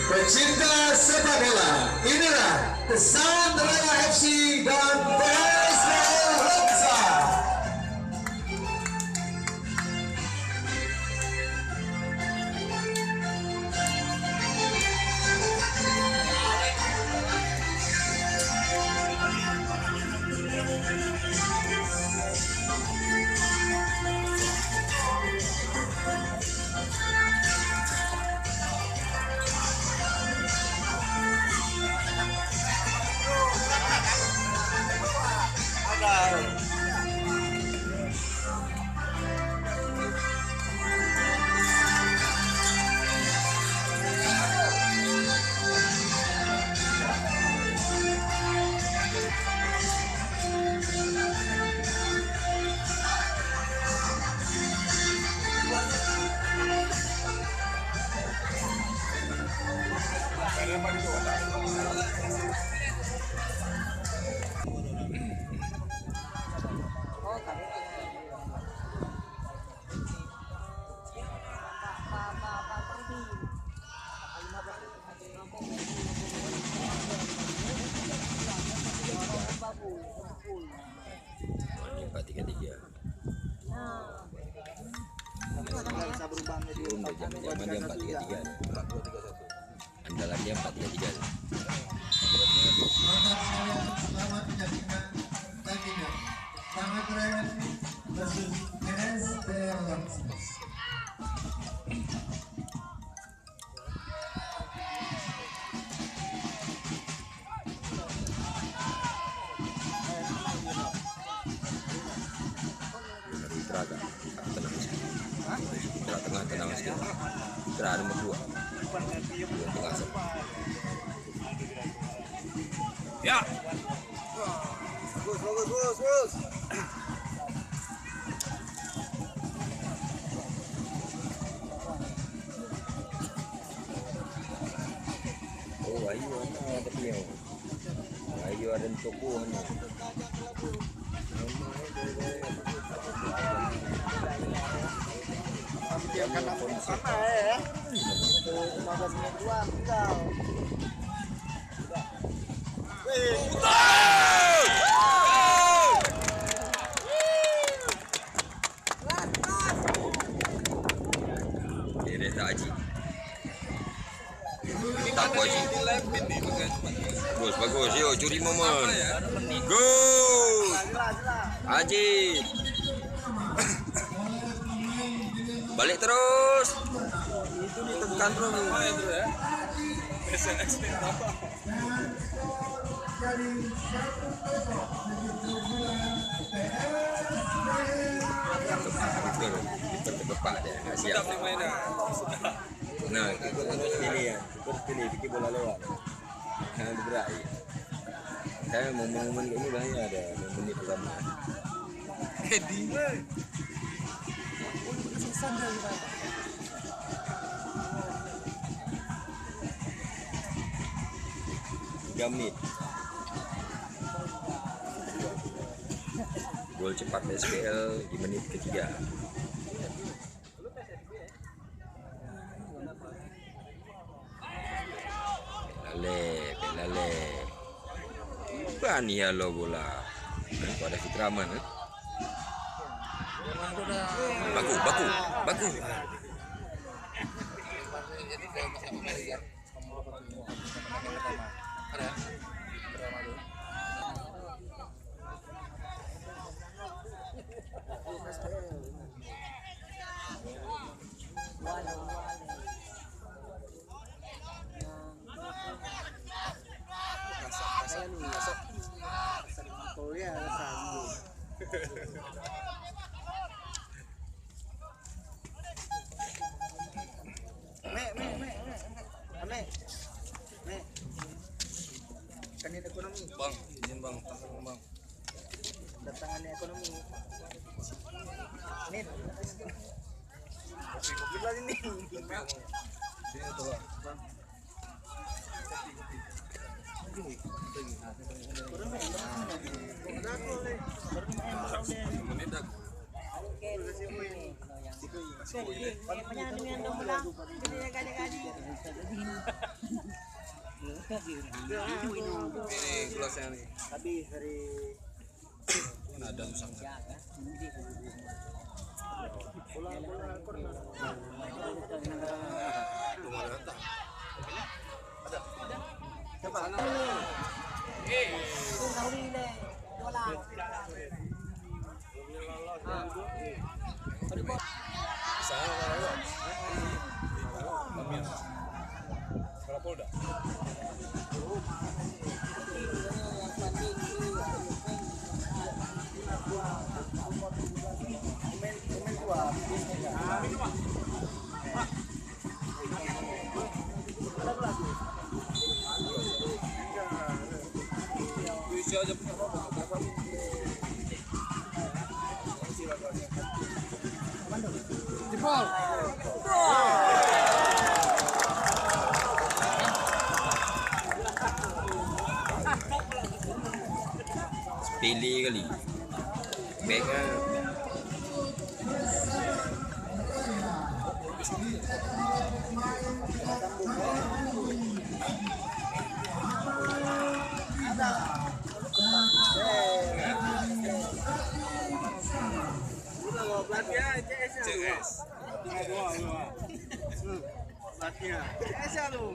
Pecinta sepak bola, inilah pesan Raya FC dan PSM Roxa. Ini 4-3-3. Bisa berubah menjadi Udah zaman dia 4-3-3. Andalannya 4-3-3. Selamat menyaksikan pertandingan Sangat Raya FC versus PSM Roxa. Fitra kan tenang sekali. Fitra tengah tenang sekali. Fitra nomor 2. Dua tengah sekali. Ya. Bagus. Oh, Ayu mana tapi yang Ayu ada tokoh ni. Dia akan sama ya. 15 menit doang tinggal. Dia tak Haji. Tak Haji. Bagus. Yo, curi momen. Good. Haji. Balik terus. Itu ditekan terus. Ya. Terkepak dia nggak siap. Nah, kita harus pilih ya. Kita harus pilih bikin bola lewat. Jangan berakhir. Saya momen-momen ini banyak ada menit pertama. Edi. Menit. Gol cepat SPL di menit ketiga. Belale. Bukan ya lo bola. Itu ada Fitraman. Baku. Kanit ekonomi. Bang, izin bang, bang. Datangannya ekonomi. Ini. Kopi lagi nih. Sini tuh bang. Penyanyi yang dong bilang, jadi gaji-gaji. Ini gelasnya nih. Habis dari Ada musang. bola corner. Siapa? Sana kalau Kami. Kalau Polda. Komen gua. Puisi aja punya apa? Pilih kali. Baik kan. CS. Latihnya. CS lu.